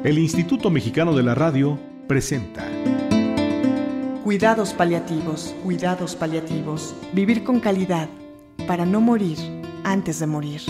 El Instituto Mexicano de la Radio presenta Cuidados paliativos, cuidados paliativos. Vivir con calidad para no morir antes de morir.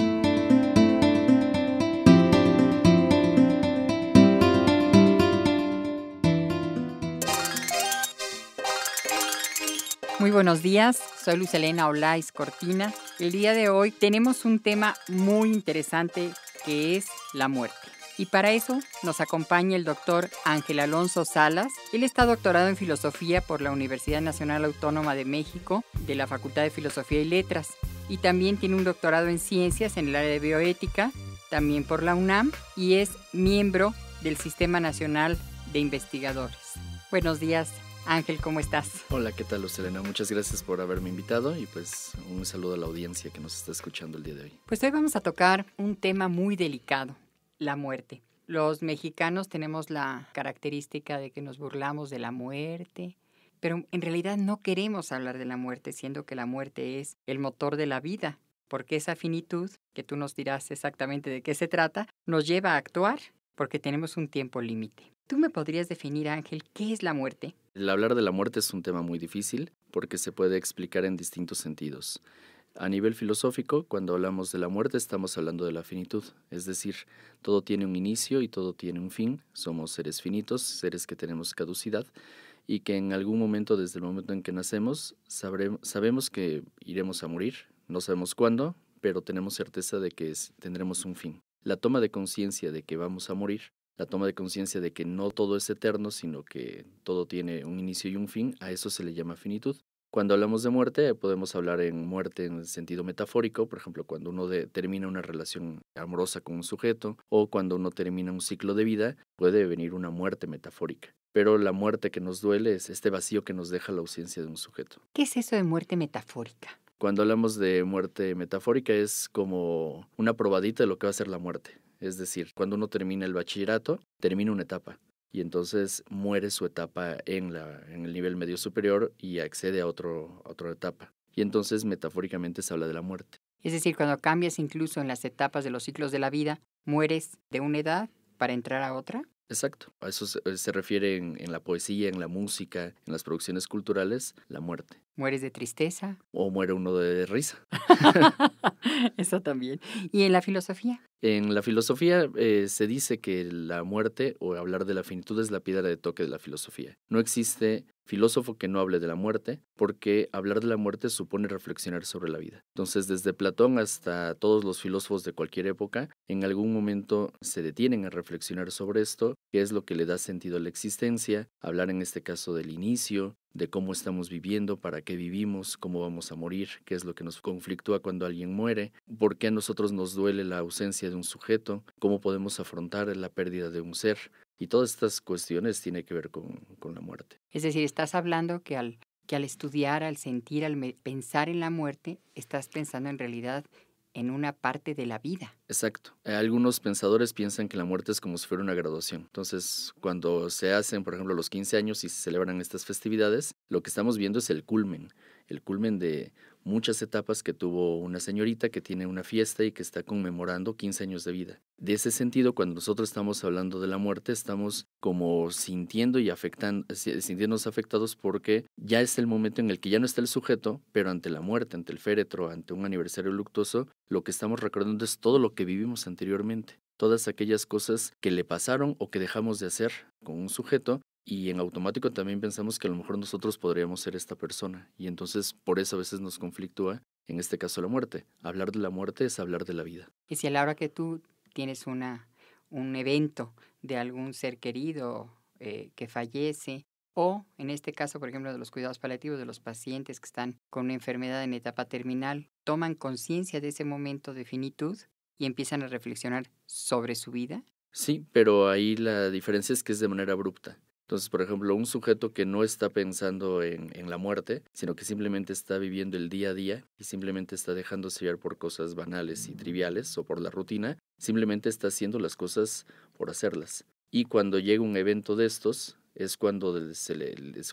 Muy buenos días, soy Luz Helena Olaiz Cortina. El día de hoy tenemos un tema muy interesante que es la muerte. Y para eso nos acompaña el doctor Ángel Alonso Salas. Él está doctorado en Filosofía por la Universidad Nacional Autónoma de México, de la Facultad de Filosofía y Letras. Y también tiene un doctorado en Ciencias en el área de Bioética, también por la UNAM, y es miembro del Sistema Nacional de Investigadores. Buenos días, Ángel, ¿cómo estás? Hola, ¿qué tal, Luz Helena? Muchas gracias por haberme invitado y pues un saludo a la audiencia que nos está escuchando el día de hoy. Pues hoy vamos a tocar un tema muy delicado. La muerte. Los mexicanos tenemos la característica de que nos burlamos de la muerte, pero en realidad no queremos hablar de la muerte, siendo que la muerte es el motor de la vida, porque esa finitud, que tú nos dirás exactamente de qué se trata, nos lleva a actuar porque tenemos un tiempo límite. ¿Tú me podrías definir, Ángel, qué es la muerte? El hablar de la muerte es un tema muy difícil porque se puede explicar en distintos sentidos. A nivel filosófico, cuando hablamos de la muerte estamos hablando de la finitud, es decir, todo tiene un inicio y todo tiene un fin, somos seres finitos, seres que tenemos caducidad y que en algún momento, desde el momento en que nacemos, sabemos que iremos a morir, no sabemos cuándo, pero tenemos certeza de que tendremos un fin. La toma de conciencia de que vamos a morir, la toma de conciencia de que no todo es eterno, sino que todo tiene un inicio y un fin, a eso se le llama finitud. Cuando hablamos de muerte, podemos hablar en muerte en el sentido metafórico, por ejemplo, cuando uno termina una relación amorosa con un sujeto o cuando uno termina un ciclo de vida, puede venir una muerte metafórica. Pero la muerte que nos duele es este vacío que nos deja la ausencia de un sujeto. ¿Qué es eso de muerte metafórica? Cuando hablamos de muerte metafórica es como una probadita de lo que va a ser la muerte. Es decir, cuando uno termina el bachillerato, termina una etapa. Y entonces muere su etapa en el nivel medio superior y accede a otra etapa. Y entonces metafóricamente se habla de la muerte. Es decir, cuando cambias incluso en las etapas de los ciclos de la vida, mueres de una edad para entrar a otra. Exacto, a eso se refiere en la poesía, en la música, en las producciones culturales, la muerte. ¿Mueres de tristeza? O muere uno de risa. Eso también. ¿Y en la filosofía? En la filosofía se dice que la muerte o hablar de la finitud es la piedra de toque de la filosofía. No existe filósofo que no hable de la muerte, porque hablar de la muerte supone reflexionar sobre la vida. Entonces, desde Platón hasta todos los filósofos de cualquier época, en algún momento se detienen a reflexionar sobre esto, qué es lo que le da sentido a la existencia, hablar en este caso del inicio, de cómo estamos viviendo, para qué vivimos, cómo vamos a morir, qué es lo que nos conflictúa cuando alguien muere, por qué a nosotros nos duele la ausencia de un sujeto, cómo podemos afrontar la pérdida de un ser. Y todas estas cuestiones tienen que ver con la muerte. Es decir, estás hablando que al estudiar, al sentir, al pensar en la muerte, estás pensando en realidad en una parte de la vida. Exacto. Algunos pensadores piensan que la muerte es como si fuera una graduación. Entonces, cuando se hacen, por ejemplo, los 15 años y se celebran estas festividades, lo que estamos viendo es el culmen de muchas etapas que tuvo una señorita que tiene una fiesta y que está conmemorando 15 años de vida. De ese sentido, cuando nosotros estamos hablando de la muerte, estamos como sintiendo y sintiéndonos afectados porque ya es el momento en el que ya no está el sujeto, pero ante la muerte, ante el féretro, ante un aniversario luctuoso, lo que estamos recordando es todo lo que vivimos anteriormente. Todas aquellas cosas que le pasaron o que dejamos de hacer con un sujeto. Y en automático también pensamos que a lo mejor nosotros podríamos ser esta persona. Y entonces por eso a veces nos conflictúa, en este caso la muerte. Hablar de la muerte es hablar de la vida. Y si a la hora que tú tienes un evento de algún ser querido que fallece, o en este caso, por ejemplo, de los cuidados paliativos de los pacientes que están con una enfermedad en etapa terminal, toman conciencia de ese momento de finitud y empiezan a reflexionar sobre su vida. Sí, pero ahí la diferencia es que es de manera abrupta. Entonces, por ejemplo, un sujeto que no está pensando en la muerte, sino que simplemente está viviendo el día a día y simplemente está dejándose llevar por cosas banales y triviales o por la rutina, simplemente está haciendo las cosas por hacerlas. Y cuando llega un evento de estos, Es cuando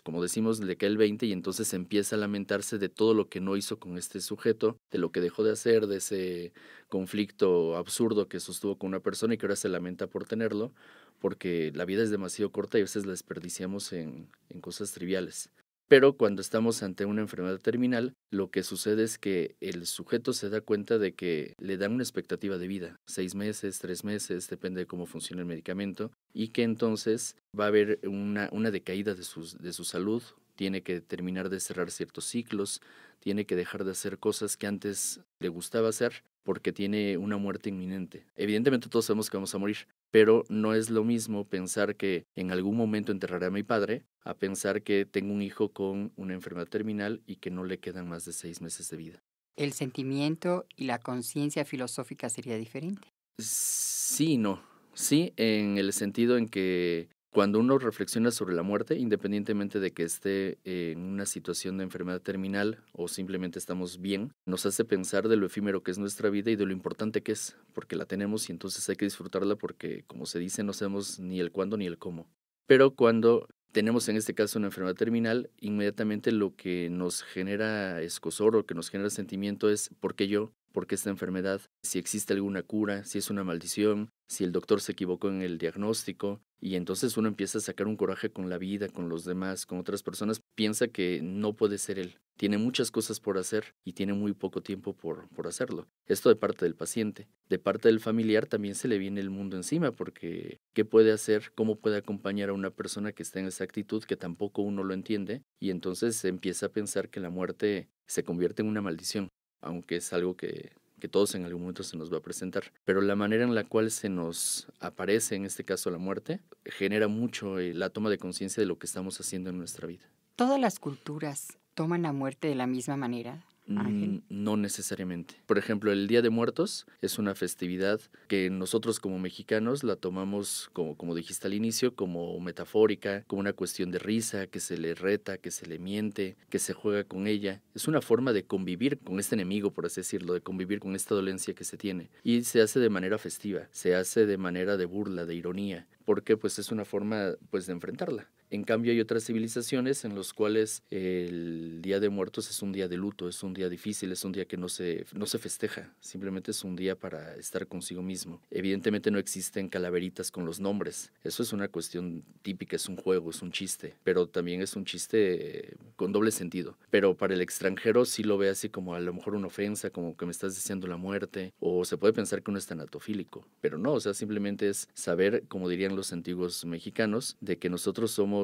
como decimos, le cae el 20 y entonces empieza a lamentarse de todo lo que no hizo con este sujeto, de lo que dejó de hacer, de ese conflicto absurdo que sostuvo con una persona y que ahora se lamenta por tenerlo, porque la vida es demasiado corta y a veces la desperdiciamos en cosas triviales. Pero cuando estamos ante una enfermedad terminal, lo que sucede es que el sujeto se da cuenta de que le dan una expectativa de vida, 6 meses, 3 meses, depende de cómo funcione el medicamento, y que entonces va a haber una decaída de su salud, tiene que terminar de cerrar ciertos ciclos, tiene que dejar de hacer cosas que antes le gustaba hacer porque tiene una muerte inminente. Evidentemente todos sabemos que vamos a morir, pero no es lo mismo pensar que en algún momento enterraré a mi padre a pensar que tengo un hijo con una enfermedad terminal y que no le quedan más de 6 meses de vida. ¿El sentimiento y la conciencia filosófica sería diferente? Sí y no. Sí, en el sentido en que cuando uno reflexiona sobre la muerte, independientemente de que esté en una situación de enfermedad terminal o simplemente estamos bien, nos hace pensar de lo efímero que es nuestra vida y de lo importante que es, porque la tenemos y entonces hay que disfrutarla porque, como se dice, no sabemos ni el cuándo ni el cómo. Pero cuando tenemos en este caso una enfermedad terminal, inmediatamente lo que nos genera escozor o que nos genera sentimiento es ¿por qué yo? ¿Por qué esta enfermedad? Si existe alguna cura, si es una maldición, si el doctor se equivocó en el diagnóstico. Y entonces uno empieza a sacar un coraje con la vida, con los demás, con otras personas. Piensa que no puede ser él. Tiene muchas cosas por hacer y tiene muy poco tiempo por hacerlo. Esto de parte del paciente. De parte del familiar también se le viene el mundo encima porque ¿qué puede hacer? ¿Cómo puede acompañar a una persona que está en esa actitud que tampoco uno lo entiende? Y entonces se empieza a pensar que la muerte se convierte en una maldición, aunque es algo que todos en algún momento se nos va a presentar. Pero la manera en la cual se nos aparece, en este caso la muerte, genera mucho la toma de conciencia de lo que estamos haciendo en nuestra vida. ¿Todas las culturas toman la muerte de la misma manera, Ángel? No necesariamente. Por ejemplo, el Día de Muertos es una festividad que nosotros como mexicanos la tomamos, como dijiste al inicio, como metafórica, como una cuestión de risa, que se le reta, que se le miente, que se juega con ella. Es una forma de convivir con este enemigo, por así decirlo, de convivir con esta dolencia que se tiene. Y se hace de manera festiva, se hace de manera de burla, de ironía, porque pues es una forma pues de enfrentarla. En cambio hay otras civilizaciones en las cuales el Día de Muertos es un día de luto, es un día difícil, es un día que no se festeja, simplemente es un día para estar consigo mismo. Evidentemente no existen calaveritas con los nombres, eso es una cuestión típica, es un juego, es un chiste, pero también es un chiste con doble sentido. Pero para el extranjero sí lo ve así como a lo mejor una ofensa, como que me estás deseando la muerte, o se puede pensar que uno es tanatofílico, pero no, o sea, simplemente es saber, como dirían los antiguos mexicanos, de que nosotros somos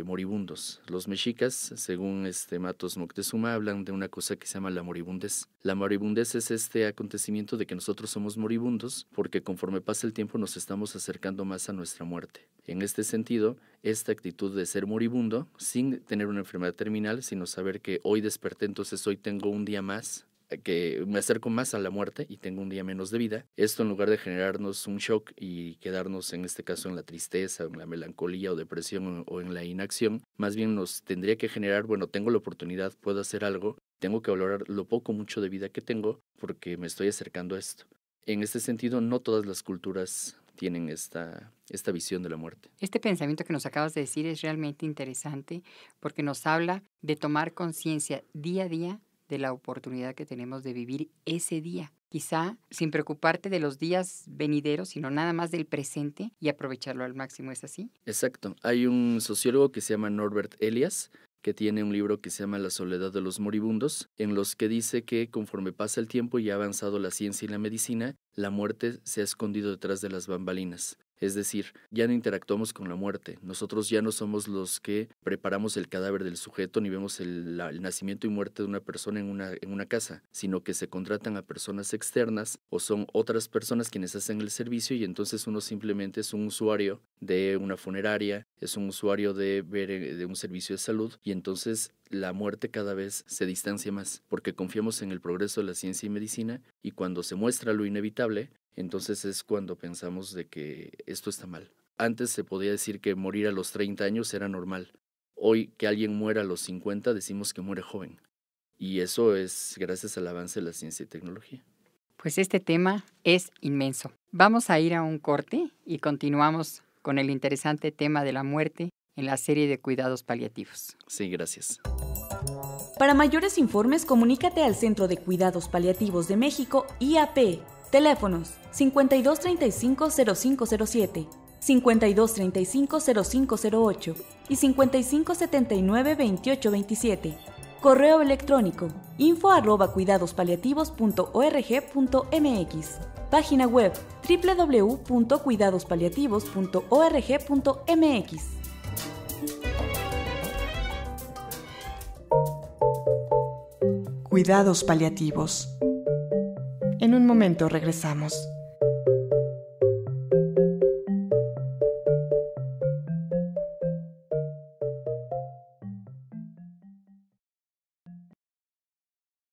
moribundos. Los mexicas, según Matos Moctezuma, hablan de una cosa que se llama la moribundez. La moribundez es este acontecimiento de que nosotros somos moribundos porque conforme pasa el tiempo nos estamos acercando más a nuestra muerte. En este sentido, esta actitud de ser moribundo, sin tener una enfermedad terminal, sino saber que hoy desperté, entonces hoy tengo un día más, que me acerco más a la muerte y tengo un día menos de vida. Esto en lugar de generarnos un shock y quedarnos en este caso en la tristeza, en la melancolía o depresión o en la inacción, más bien nos tendría que generar, bueno, tengo la oportunidad, puedo hacer algo, tengo que valorar lo poco mucho de vida que tengo porque me estoy acercando a esto. En este sentido, no todas las culturas tienen esta visión de la muerte. Este pensamiento que nos acabas de decir es realmente interesante porque nos habla de tomar conciencia día a día de la oportunidad que tenemos de vivir ese día. Quizá sin preocuparte de los días venideros, sino nada más del presente y aprovecharlo al máximo, ¿es así? Exacto. Hay un sociólogo que se llama Norbert Elias, que tiene un libro que se llama La soledad de los moribundos, en los que dice que conforme pasa el tiempo y ha avanzado la ciencia y la medicina, la muerte se ha escondido detrás de las bambalinas. Es decir, ya no interactuamos con la muerte. Nosotros ya no somos los que preparamos el cadáver del sujeto ni vemos el nacimiento y muerte de una persona en una casa, sino que se contratan a personas externas o son otras personas quienes hacen el servicio y entonces uno simplemente es un usuario de una funeraria, es un usuario de un servicio de salud y entonces la muerte cada vez se distancia más porque confiamos en el progreso de la ciencia y medicina y cuando se muestra lo inevitable, entonces es cuando pensamos de que esto está mal. Antes se podía decir que morir a los 30 años era normal. Hoy que alguien muera a los 50 decimos que muere joven. Y eso es gracias al avance de la ciencia y tecnología. Pues este tema es inmenso. Vamos a ir a un corte y continuamos con el interesante tema de la muerte en la serie de cuidados paliativos. Sí, gracias. Para mayores informes, comunícate al Centro de Cuidados Paliativos de México, IAP. Teléfonos 5235-0507, 5235-0508 y 5579-2827. Correo electrónico info@cuidadospaliativos.org.mx. Página web www.cuidadospaliativos.org.mx. Cuidados paliativos. En un momento regresamos.